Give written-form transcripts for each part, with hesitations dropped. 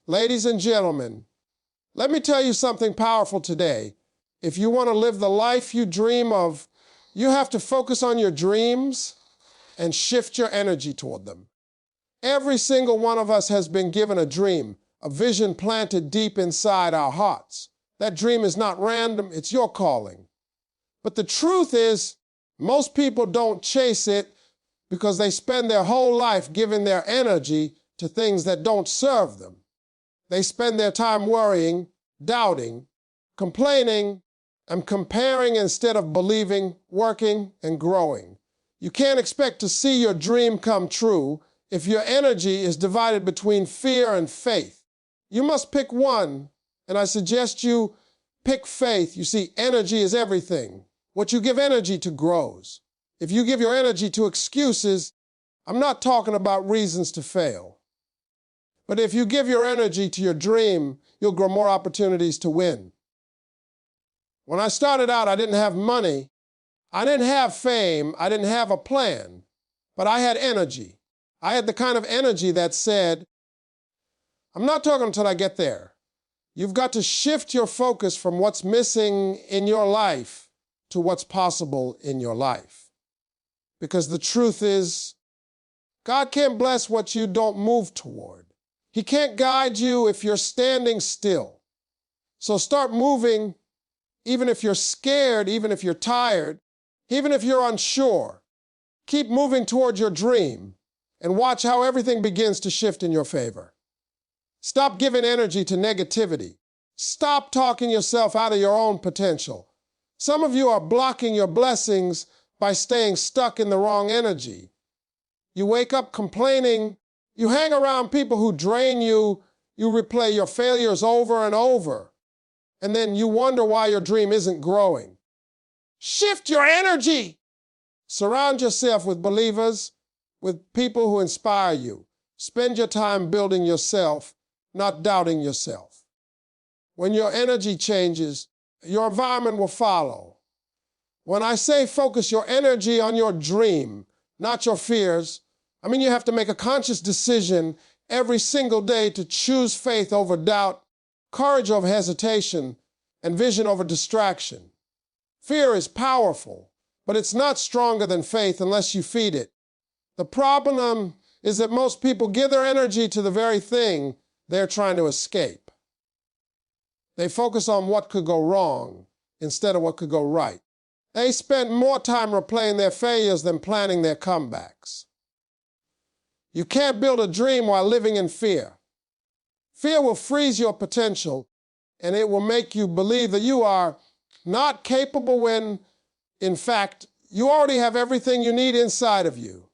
Ladies and gentlemen, let me tell you something powerful today. If you want to live the life you dream of, you have to focus on your dreams and shift your energy toward them. Every single one of us has been given a dream, a vision planted deep inside our hearts. That dream is not random, it's your calling. But the truth is, most people don't chase it because they spend their whole life giving their energy to things that don't serve them. They spend their time worrying, doubting, complaining, and comparing instead of believing, working, and growing. You can't expect to see your dream come true if your energy is divided between fear and faith. You must pick one, and I suggest you pick faith. You see, energy is everything. What you give energy to grows. If you give your energy to excuses, I'm not talking about reasons to fail. But if you give your energy to your dream, you'll grow more opportunities to win. When I started out, I didn't have money. I didn't have fame. I didn't have a plan. But I had energy. I had the kind of energy that said, I'm not talking until I get there. You've got to shift your focus from what's missing in your life to what's possible in your life. Because the truth is, God can't bless what you don't move toward. He can't guide you if you're standing still. So start moving, even if you're scared, even if you're tired, even if you're unsure. Keep moving toward your dream and watch how everything begins to shift in your favor. Stop giving energy to negativity. Stop talking yourself out of your own potential. Some of you are blocking your blessings by staying stuck in the wrong energy. You wake up complaining. You hang around people who drain you. You replay your failures over and over. And then you wonder why your dream isn't growing. Shift your energy. Surround yourself with believers, with people who inspire you. Spend your time building yourself, not doubting yourself. When your energy changes, your environment will follow. When I say focus your energy on your dream, not your fears, I mean you have to make a conscious decision every single day to choose faith over doubt, courage over hesitation, and vision over distraction. Fear is powerful, but it's not stronger than faith unless you feed it. The problem is that most people give their energy to the very thing they're trying to escape. They focus on what could go wrong instead of what could go right. They spend more time replaying their failures than planning their comebacks. You can't build a dream while living in fear. Fear will freeze your potential, and it will make you believe that you are not capable when, in fact, you already have everything you need inside of you.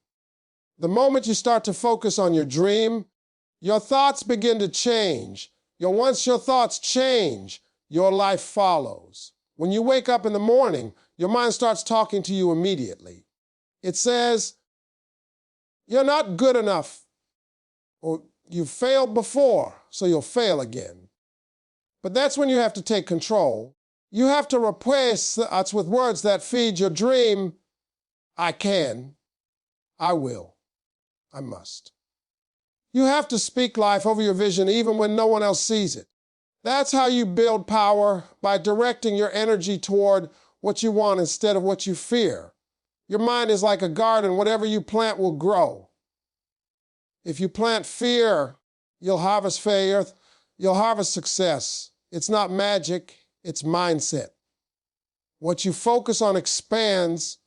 The moment you start to focus on your dream, your thoughts begin to change. Once your thoughts change, your life follows. When you wake up in the morning, your mind starts talking to you immediately. It says, you're not good enough, or you failed before, so you'll fail again. But that's when you have to take control. You have to replace thoughts with words that feed your dream. I can, I will, I must. You have to speak life over your vision even when no one else sees it. That's how you build power, by directing your energy toward what you want instead of what you fear. Your mind is like a garden. Whatever you plant will grow. If you plant fear, you'll harvest failure. You'll harvest success. It's not magic, it's mindset. What you focus on expands.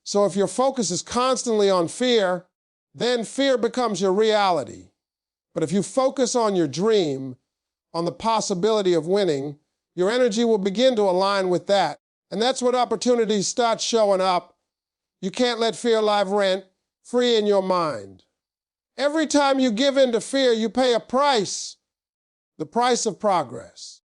So if your focus is constantly on fear, then fear becomes your reality. But if you focus on your dream, on the possibility of winning, your energy will begin to align with that. And that's when opportunities start showing up. You can't let fear live rent free in your mind. Every time you give in to fear, you pay a price, the price of progress.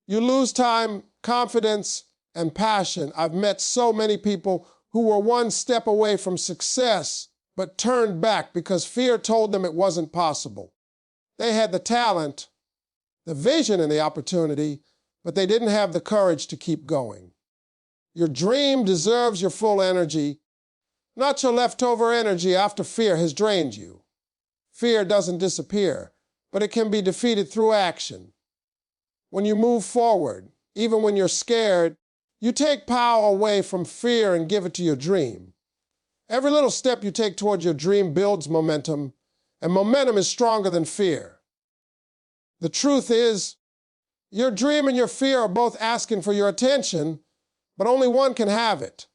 You lose time, confidence, and passion. I've met so many people who were one step away from success, but turned back because fear told them it wasn't possible. They had the talent, the vision, and the opportunity, but they didn't have the courage to keep going. Your dream deserves your full energy, not your leftover energy after fear has drained you. Fear doesn't disappear, but it can be defeated through action. When you move forward, even when you're scared, you take power away from fear and give it to your dream. Every little step you take towards your dream builds momentum, and momentum is stronger than fear. The truth is, your dream and your fear are both asking for your attention, but only one can have it.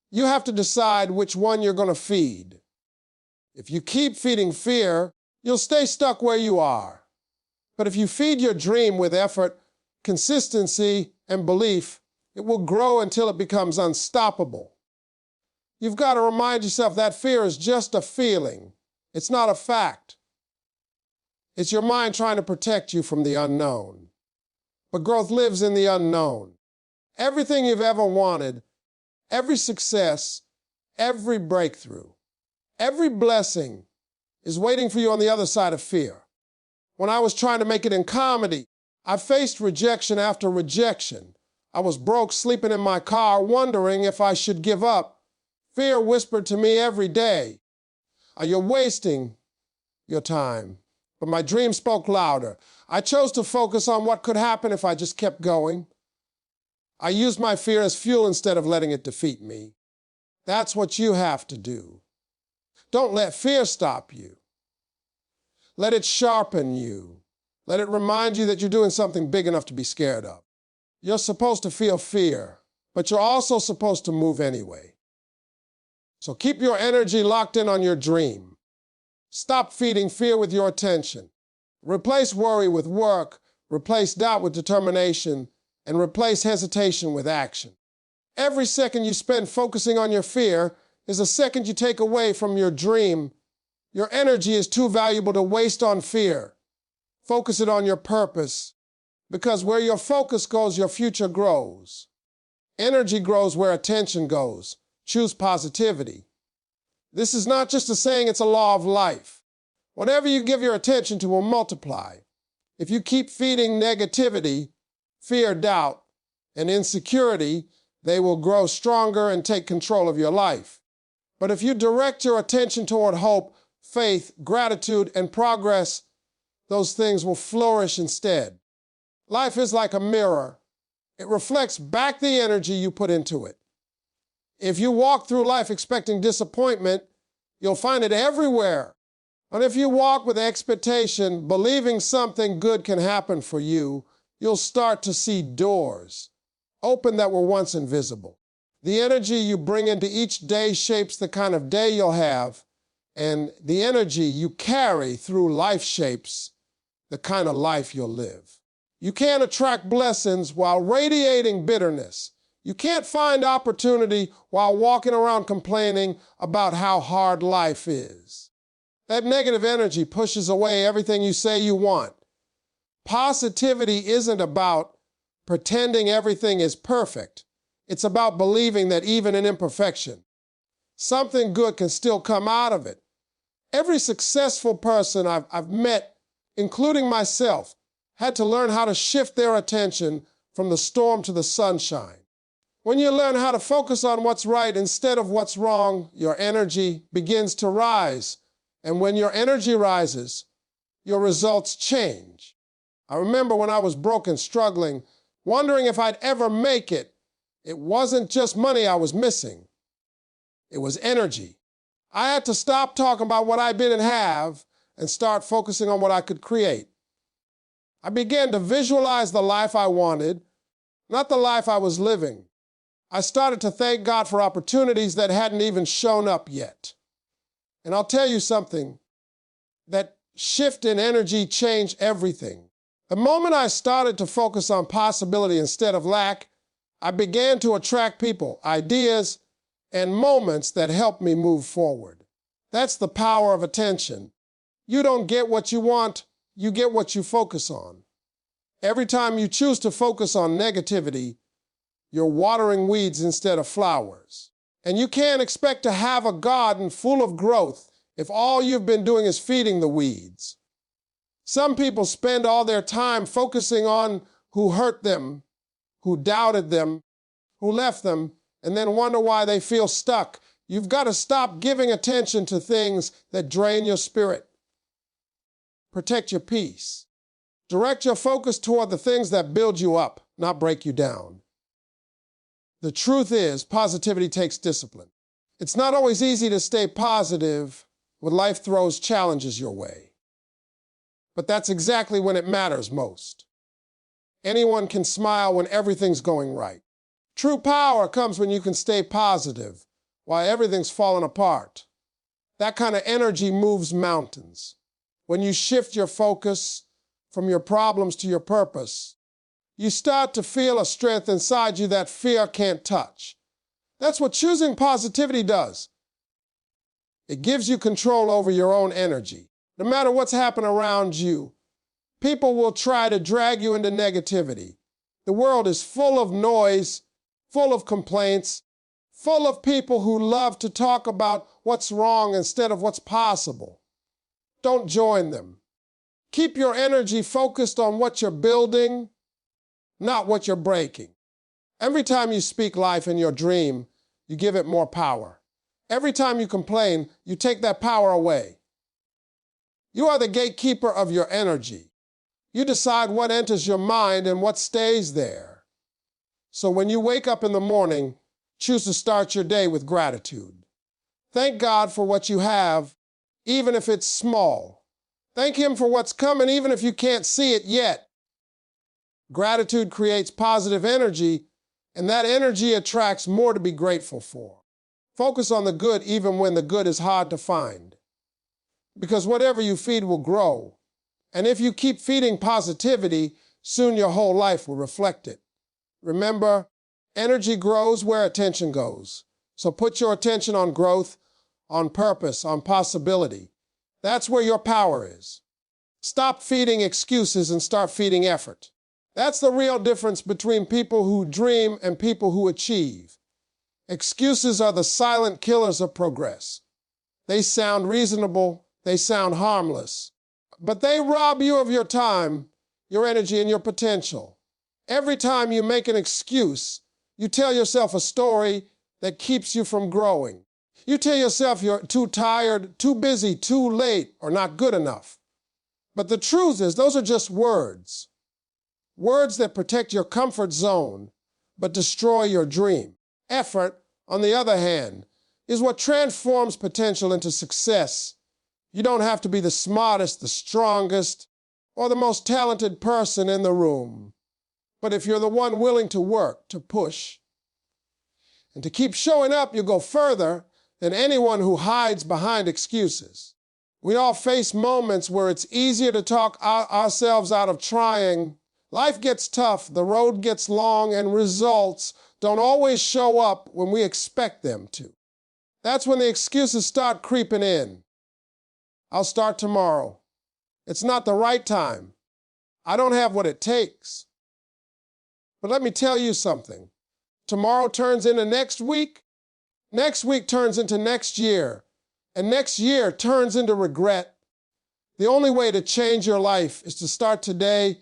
You have to decide which one you're going to feed. If you keep feeding fear, you'll stay stuck where you are. But if you feed your dream with effort, consistency, and belief, it will grow until it becomes unstoppable. You've got to remind yourself that fear is just a feeling. It's not a fact. It's your mind trying to protect you from the unknown. But growth lives in the unknown. Everything you've ever wanted, every success, every breakthrough, every blessing is waiting for you on the other side of fear. When I was trying to make it in comedy, I faced rejection after rejection. I was broke, sleeping in my car, wondering if I should give up. Fear whispered to me every day, "You're wasting your time." But my dream spoke louder. I chose to focus on what could happen if I just kept going. I used my fear as fuel instead of letting it defeat me. That's what you have to do. Don't let fear stop you. Let it sharpen you. Let it remind you that you're doing something big enough to be scared of. You're supposed to feel fear, but you're also supposed to move anyway. So keep your energy locked in on your dream. Stop feeding fear with your attention. Replace worry with work, replace doubt with determination, and replace hesitation with action. Every second you spend focusing on your fear is a second you take away from your dream. Your energy is too valuable to waste on fear. Focus it on your purpose, because where your focus goes, your future grows. Energy grows where attention goes. Choose positivity. This is not just a saying, it's a law of life. Whatever you give your attention to will multiply. If you keep feeding negativity, fear, doubt, and insecurity, they will grow stronger and take control of your life. But if you direct your attention toward hope, faith, gratitude, and progress, those things will flourish instead. Life is like a mirror. It reflects back the energy you put into it. If you walk through life expecting disappointment, you'll find it everywhere. But if you walk with expectation, believing something good can happen for you, you'll start to see doors open that were once invisible. The energy you bring into each day shapes the kind of day you'll have, and the energy you carry through life shapes the kind of life you'll live. You can't attract blessings while radiating bitterness. You can't find opportunity while walking around complaining about how hard life is. That negative energy pushes away everything you say you want. Positivity isn't about pretending everything is perfect. It's about believing that even in imperfection, something good can still come out of it. Every successful person I've met, including myself, had to learn how to shift their attention from the storm to the sunshine. When you learn how to focus on what's right instead of what's wrong, your energy begins to rise. And when your energy rises, your results change. I remember when I was broke and struggling, wondering if I'd ever make it. It wasn't just money I was missing. It was energy. I had to stop talking about what I didn't have and start focusing on what I could create. I began to visualize the life I wanted, not the life I was living. I started to thank God for opportunities that hadn't even shown up yet. And I'll tell you something, that shift in energy changed everything. The moment I started to focus on possibility instead of lack, I began to attract people, ideas, and moments that helped me move forward. That's the power of attention. You don't get what you want, you get what you focus on. Every time you choose to focus on negativity, you're watering weeds instead of flowers. And you can't expect to have a garden full of growth if all you've been doing is feeding the weeds. Some people spend all their time focusing on who hurt them, who doubted them, who left them, and then wonder why they feel stuck. You've got to stop giving attention to things that drain your spirit. Protect your peace. Direct your focus toward the things that build you up, not break you down. The truth is, positivity takes discipline. It's not always easy to stay positive when life throws challenges your way. But that's exactly when it matters most. Anyone can smile when everything's going right. True power comes when you can stay positive while everything's falling apart. That kind of energy moves mountains. When you shift your focus from your problems to your purpose, you start to feel a strength inside you that fear can't touch. That's what choosing positivity does. It gives you control over your own energy. No matter what's happening around you, people will try to drag you into negativity. The world is full of noise, full of complaints, full of people who love to talk about what's wrong instead of what's possible. Don't join them. Keep your energy focused on what you're building, not what you're breaking. Every time you speak life in your dream, you give it more power. Every time you complain, you take that power away. You are the gatekeeper of your energy. You decide what enters your mind and what stays there. So when you wake up in the morning, choose to start your day with gratitude. Thank God for what you have, even if it's small. Thank Him for what's coming, even if you can't see it yet. Gratitude creates positive energy, and that energy attracts more to be grateful for. Focus on the good even when the good is hard to find. Because whatever you feed will grow. And if you keep feeding positivity, soon your whole life will reflect it. Remember, energy grows where attention goes. So put your attention on growth, on purpose, on possibility. That's where your power is. Stop feeding excuses and start feeding effort. That's the real difference between people who dream and people who achieve. Excuses are the silent killers of progress. They sound reasonable, they sound harmless, but they rob you of your time, your energy, and your potential. Every time you make an excuse, you tell yourself a story that keeps you from growing. You tell yourself you're too tired, too busy, too late, or not good enough. But the truth is, those are just words. Words that protect your comfort zone, but destroy your dream. Effort, on the other hand, is what transforms potential into success. You don't have to be the smartest, the strongest, or the most talented person in the room. But if you're the one willing to work, to push, and to keep showing up, you go further than anyone who hides behind excuses. We all face moments where it's easier to talk ourselves out of trying. Life gets tough, the road gets long, and results don't always show up when we expect them to. That's when the excuses start creeping in. I'll start tomorrow. It's not the right time. I don't have what it takes. But let me tell you something. Tomorrow turns into next week turns into next year, and next year turns into regret. The only way to change your life is to start today,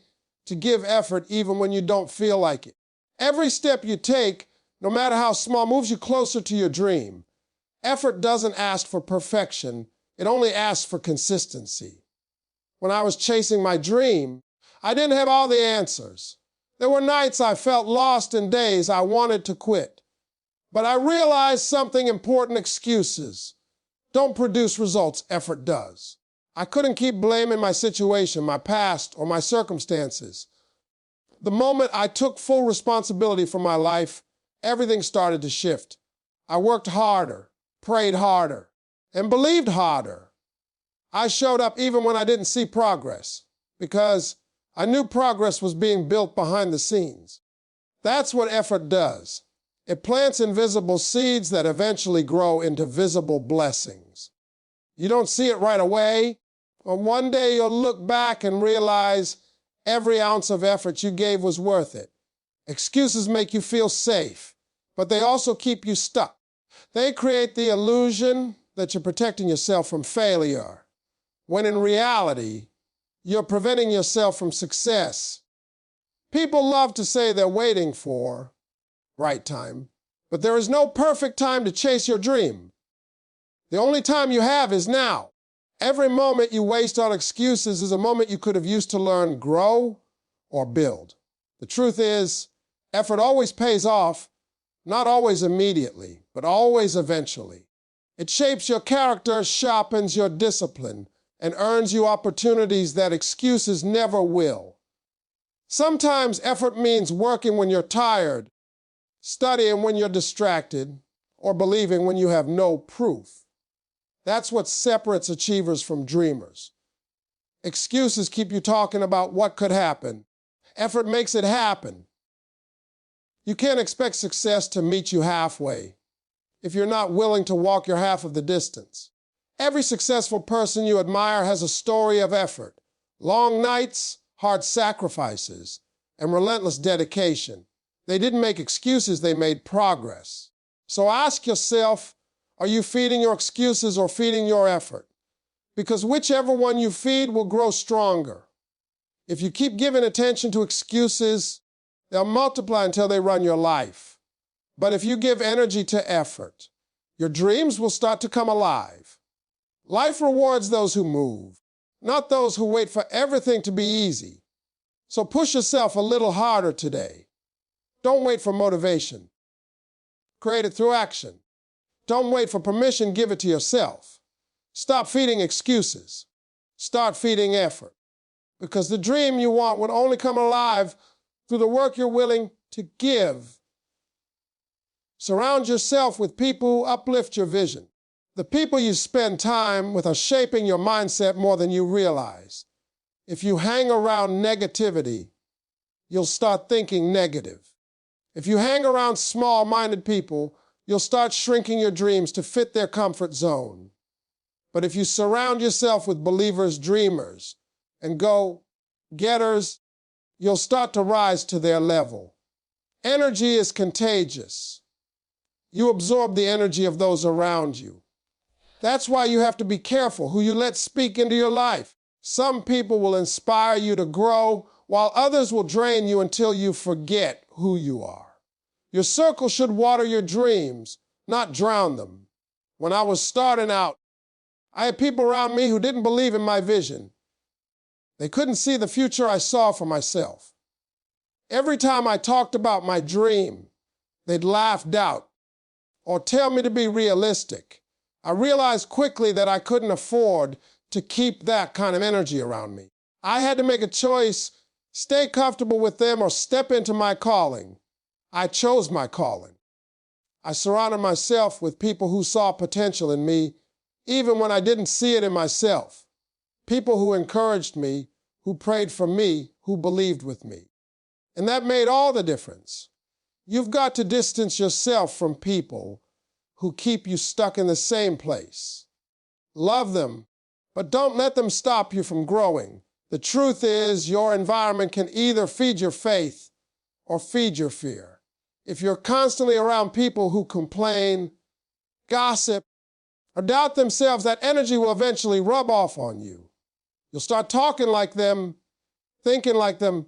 to give effort even when you don't feel like it. Every step you take, no matter how small, moves you closer to your dream. Effort doesn't ask for perfection, it only asks for consistency. When I was chasing my dream, I didn't have all the answers. There were nights I felt lost and days I wanted to quit. But I realized something important: excuses don't produce results, effort does. I couldn't keep blaming my situation, my past, or my circumstances. The moment I took full responsibility for my life, everything started to shift. I worked harder, prayed harder, and believed harder. I showed up even when I didn't see progress, because I knew progress was being built behind the scenes. That's what effort does. It plants invisible seeds that eventually grow into visible blessings. You don't see it right away, but one day you'll look back and realize every ounce of effort you gave was worth it. Excuses make you feel safe, but they also keep you stuck. They create the illusion that you're protecting yourself from failure, when in reality, you're preventing yourself from success. People love to say they're waiting for right time, but there is no perfect time to chase your dream. The only time you have is now. Every moment you waste on excuses is a moment you could have used to learn, grow, or build. The truth is, effort always pays off, not always immediately, but always eventually. It shapes your character, sharpens your discipline, and earns you opportunities that excuses never will. Sometimes effort means working when you're tired, studying when you're distracted, or believing when you have no proof. That's what separates achievers from dreamers. Excuses keep you talking about what could happen. Effort makes it happen. You can't expect success to meet you halfway if you're not willing to walk your half of the distance. Every successful person you admire has a story of effort, long nights, hard sacrifices, and relentless dedication. They didn't make excuses, they made progress. So ask yourself, are you feeding your excuses or feeding your effort? Because whichever one you feed will grow stronger. If you keep giving attention to excuses, they'll multiply until they run your life. But if you give energy to effort, your dreams will start to come alive. Life rewards those who move, not those who wait for everything to be easy. So push yourself a little harder today. Don't wait for motivation. Create it through action. Don't wait for permission, give it to yourself. Stop feeding excuses. Start feeding effort. Because the dream you want will only come alive through the work you're willing to give. Surround yourself with people who uplift your vision. The people you spend time with are shaping your mindset more than you realize. If you hang around negativity, you'll start thinking negative. If you hang around small-minded people, you'll start shrinking your dreams to fit their comfort zone. But if you surround yourself with believers, dreamers, and go-getters, you'll start to rise to their level. Energy is contagious. You absorb the energy of those around you. That's why you have to be careful who you let speak into your life. Some people will inspire you to grow, while others will drain you until you forget who you are. Your circle should water your dreams, not drown them. When I was starting out, I had people around me who didn't believe in my vision. They couldn't see the future I saw for myself. Every time I talked about my dream, they'd laugh out or tell me to be realistic. I realized quickly that I couldn't afford to keep that kind of energy around me. I had to make a choice, stay comfortable with them or step into my calling. I chose my calling. I surrounded myself with people who saw potential in me, even when I didn't see it in myself. People who encouraged me, who prayed for me, who believed with me. And that made all the difference. You've got to distance yourself from people who keep you stuck in the same place. Love them, but don't let them stop you from growing. The truth is, your environment can either feed your faith or feed your fear. If you're constantly around people who complain, gossip, or doubt themselves, that energy will eventually rub off on you. You'll start talking like them, thinking like them,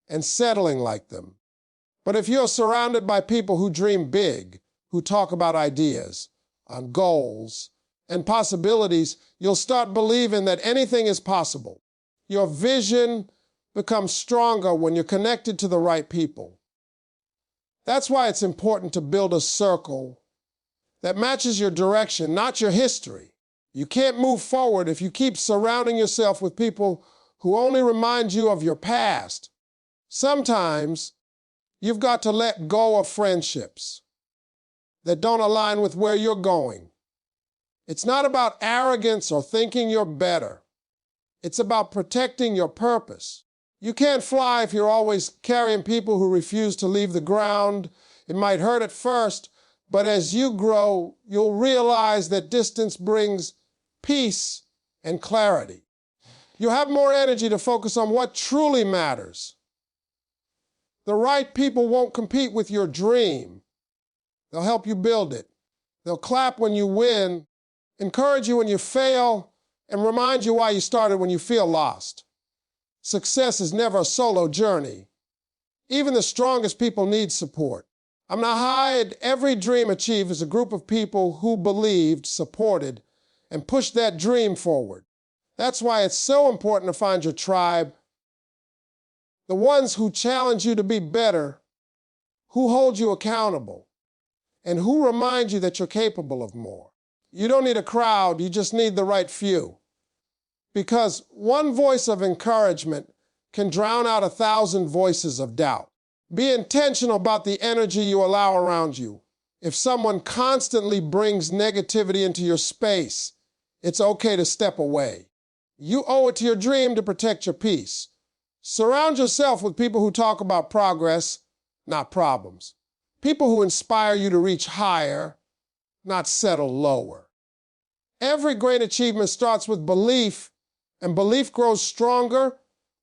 and settling like them. But if you're surrounded by people who dream big, who talk about ideas, goals, and possibilities, you'll start believing that anything is possible. Your vision becomes stronger when you're connected to the right people. That's why it's important to build a circle that matches your direction, not your history. You can't move forward if you keep surrounding yourself with people who only remind you of your past. Sometimes you've got to let go of friendships that don't align with where you're going. It's not about arrogance or thinking you're better. It's about protecting your purpose. You can't fly if you're always carrying people who refuse to leave the ground. It might hurt at first, but as you grow, you'll realize that distance brings peace and clarity. You'll have more energy to focus on what truly matters. The right people won't compete with your dream. They'll help you build it. They'll clap when you win, encourage you when you fail, and remind you why you started when you feel lost. Success is never a solo journey. Even the strongest people need support. I'm not hiding. Every dream achieved is a group of people who believed, supported, and push that dream forward. That's why it's so important to find your tribe, the ones who challenge you to be better, who hold you accountable, and who remind you that you're capable of more. You don't need a crowd, you just need the right few. Because one voice of encouragement can drown out 1,000 voices of doubt. Be intentional about the energy you allow around you. If someone constantly brings negativity into your space, it's okay to step away. You owe it to your dream to protect your peace. Surround yourself with people who talk about progress, not problems. People who inspire you to reach higher, not settle lower. Every great achievement starts with belief, and belief grows stronger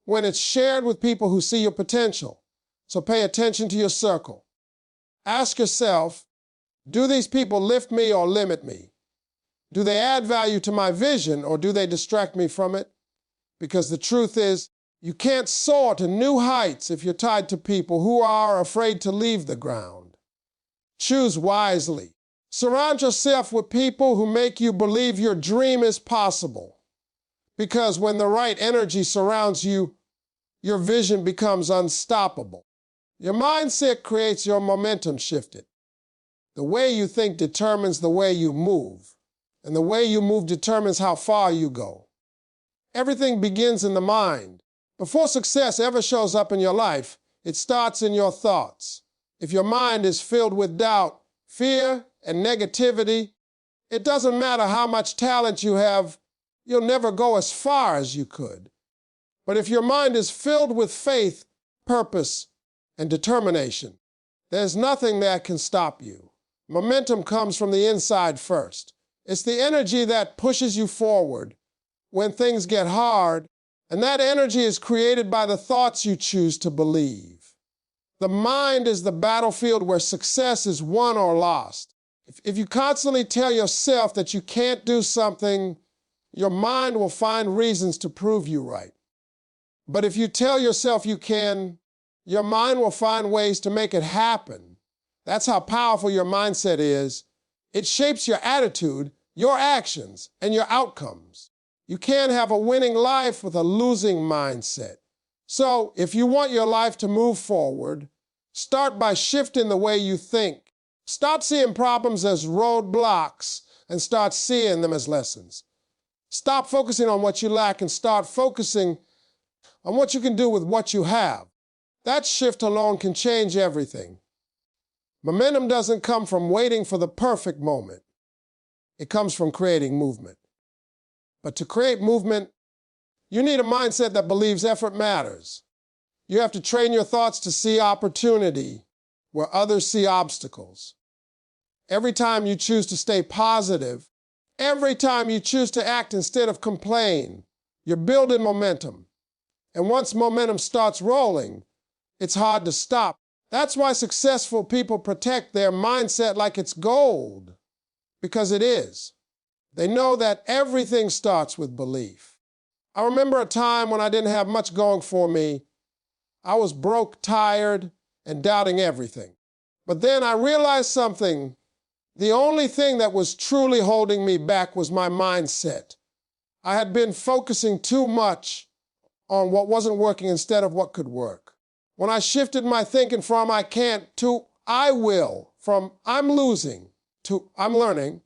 when it's shared with people who see your potential. So pay attention to your circle. Ask yourself, do these people lift me or limit me? Do they add value to my vision or do they distract me from it? Because the truth is, you can't soar to new heights if you're tied to people who are afraid to leave the ground. Choose wisely. Surround yourself with people who make you believe your dream is possible. Because when the right energy surrounds you, your vision becomes unstoppable. Your mindset creates your momentum shifted. The way you think determines the way you move, and the way you move determines how far you go. Everything begins in the mind. Before success ever shows up in your life, it starts in your thoughts. If your mind is filled with doubt, fear, and negativity, it doesn't matter how much talent you have, you'll never go as far as you could. But if your mind is filled with faith, purpose, and determination, there's nothing that can stop you. Momentum comes from the inside first. It's the energy that pushes you forward when things get hard, and that energy is created by the thoughts you choose to believe. The mind is the battlefield where success is won or lost. If you constantly tell yourself that you can't do something, your mind will find reasons to prove you right. But if you tell yourself you can, your mind will find ways to make it happen. That's how powerful your mindset is. It shapes your attitude, your actions, and your outcomes. You can't have a winning life with a losing mindset. So, if you want your life to move forward, start by shifting the way you think. Stop seeing problems as roadblocks and start seeing them as lessons. Stop focusing on what you lack and start focusing on what you can do with what you have. That shift alone can change everything. Momentum doesn't come from waiting for the perfect moment. It comes from creating movement. But to create movement, you need a mindset that believes effort matters. You have to train your thoughts to see opportunity where others see obstacles. Every time you choose to stay positive, every time you choose to act instead of complain, you're building momentum. And once momentum starts rolling, it's hard to stop. That's why successful people protect their mindset like it's gold, because it is. They know that everything starts with belief. I remember a time when I didn't have much going for me. I was broke, tired, and doubting everything. But then I realized something. The only thing that was truly holding me back was my mindset. I had been focusing too much on what wasn't working instead of what could work. When I shifted my thinking from I can't to I will, from I'm losing to I'm learning,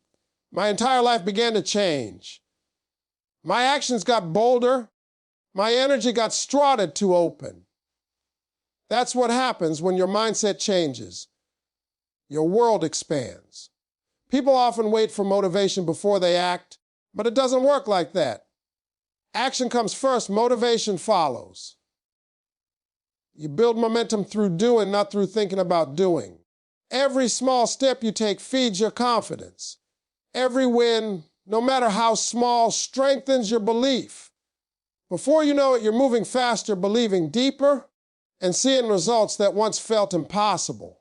my entire life began to change. My actions got bolder. My energy got started to open. That's what happens when your mindset changes. Your world expands. People often wait for motivation before they act, but it doesn't work like that. Action comes first, motivation follows. You build momentum through doing, not through thinking about doing. Every small step you take feeds your confidence. Every win, no matter how small, strengthens your belief. Before you know it, you're moving faster, believing deeper, and seeing results that once felt impossible.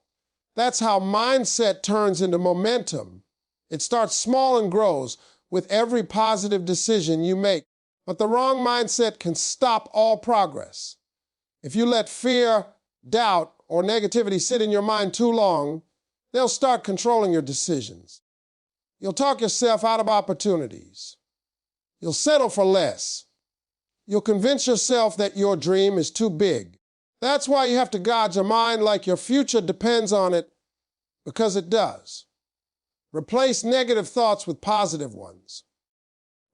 That's how mindset turns into momentum. It starts small and grows with every positive decision you make. But the wrong mindset can stop all progress. If you let fear, doubt, or negativity sit in your mind too long, they'll start controlling your decisions. You'll talk yourself out of opportunities. You'll settle for less. You'll convince yourself that your dream is too big. That's why you have to guard your mind like your future depends on it, because it does. Replace negative thoughts with positive ones.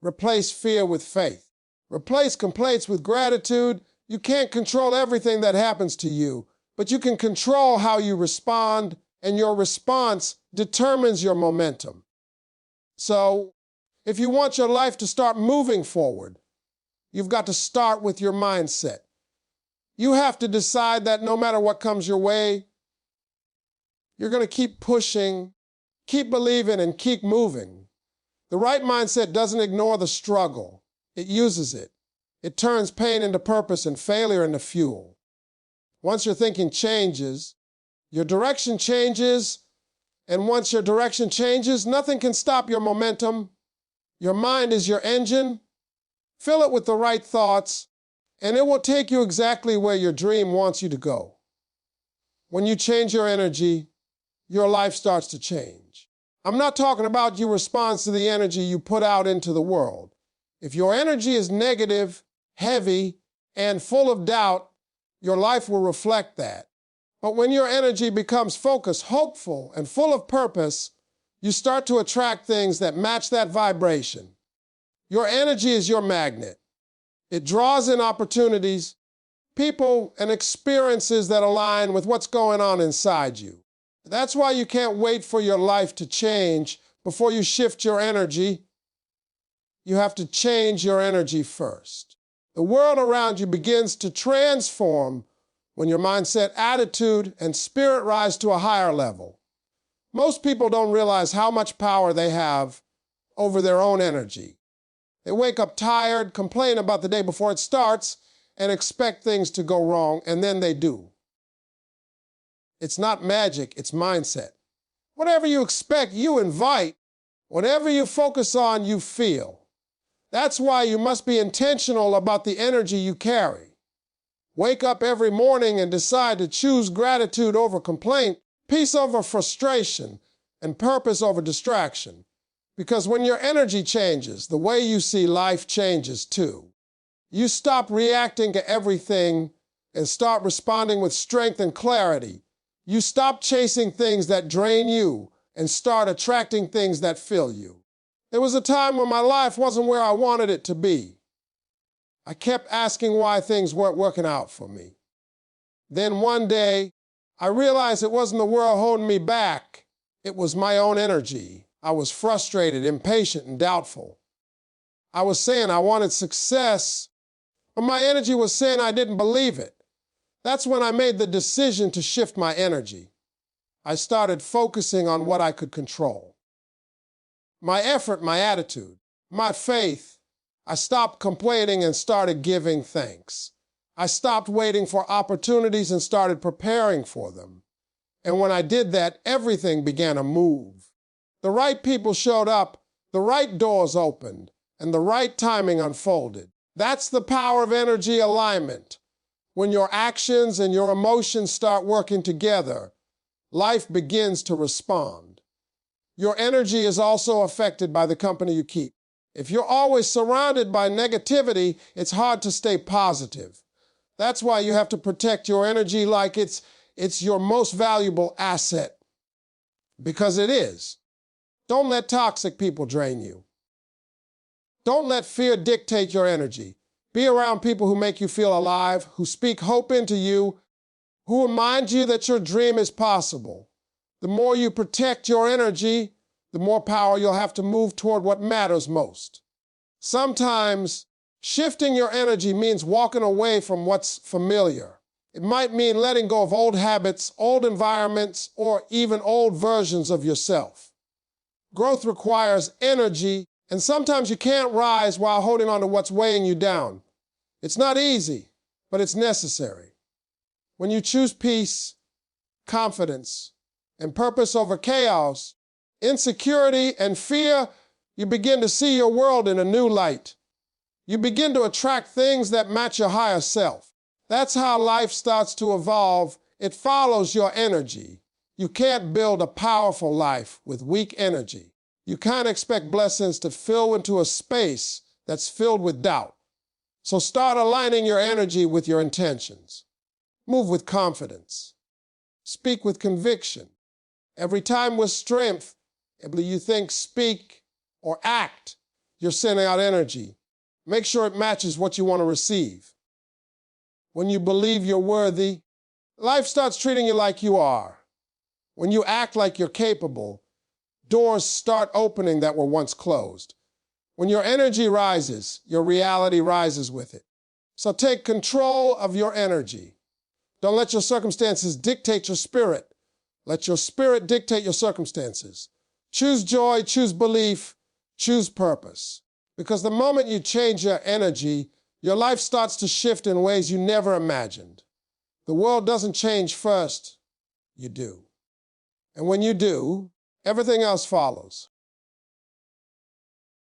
Replace fear with faith. Replace complaints with gratitude. You can't control everything that happens to you, but you can control how you respond, and your response determines your momentum. So, if you want your life to start moving forward, you've got to start with your mindset. You have to decide that no matter what comes your way, you're going to keep pushing, keep believing, and keep moving. The right mindset doesn't ignore the struggle. It uses it. It turns pain into purpose and failure into fuel. Once your thinking changes, your direction changes, and once your direction changes, nothing can stop your momentum. Your mind is your engine. Fill it with the right thoughts, and it will take you exactly where your dream wants you to go. When you change your energy, your life starts to change. I'm not talking about your response to the energy you put out into the world. If your energy is negative, heavy, and full of doubt, your life will reflect that. But when your energy becomes focused, hopeful, and full of purpose, you start to attract things that match that vibration. Your energy is your magnet. It draws in opportunities, people, and experiences that align with what's going on inside you. That's why you can't wait for your life to change before you shift your energy. You have to change your energy first. The world around you begins to transform when your mindset, attitude, and spirit rise to a higher level. Most people don't realize how much power they have over their own energy. They wake up tired, complain about the day before it starts, and expect things to go wrong, and then they do. It's not magic, it's mindset. Whatever you expect, you invite. Whatever you focus on, you feel. That's why you must be intentional about the energy you carry. Wake up every morning and decide to choose gratitude over complaint, peace over frustration, and purpose over distraction. Because when your energy changes, the way you see life changes too. You stop reacting to everything and start responding with strength and clarity. You stop chasing things that drain you and start attracting things that fill you. There was a time when my life wasn't where I wanted it to be. I kept asking why things weren't working out for me. Then one day, I realized it wasn't the world holding me back. It was my own energy. I was frustrated, impatient, and doubtful. I was saying I wanted success, but my energy was saying I didn't believe it. That's when I made the decision to shift my energy. I started focusing on what I could control. My effort, my attitude, my faith. I stopped complaining and started giving thanks. I stopped waiting for opportunities and started preparing for them. And when I did that, everything began to move. The right people showed up, the right doors opened, and the right timing unfolded. That's the power of energy alignment. When your actions and your emotions start working together, life begins to respond. Your energy is also affected by the company you keep. If you're always surrounded by negativity, it's hard to stay positive. That's why you have to protect your energy like it's your most valuable asset. Because it is. Don't let toxic people drain you. Don't let fear dictate your energy. Be around people who make you feel alive, who speak hope into you, who remind you that your dream is possible. The more you protect your energy, the more power you'll have to move toward what matters most. Sometimes, shifting your energy means walking away from what's familiar. It might mean letting go of old habits, old environments, or even old versions of yourself. Growth requires energy, and sometimes you can't rise while holding on to what's weighing you down. It's not easy, but it's necessary. When you choose peace, confidence, and purpose over chaos, insecurity, and fear, you begin to see your world in a new light. You begin to attract things that match your higher self. That's how life starts to evolve. It follows your energy. You can't build a powerful life with weak energy. You can't expect blessings to fill into a space that's filled with doubt. So start aligning your energy with your intentions. Move with confidence. Speak with conviction. Every time with strength, you think, speak, or act, you're sending out energy. Make sure it matches what you want to receive. When you believe you're worthy, life starts treating you like you are. When you act like you're capable, doors start opening that were once closed. When your energy rises, your reality rises with it. So take control of your energy. Don't let your circumstances dictate your spirit. Let your spirit dictate your circumstances. Choose joy, choose belief, choose purpose. Because the moment you change your energy, your life starts to shift in ways you never imagined. The world doesn't change first, you do. And when you do, everything else follows.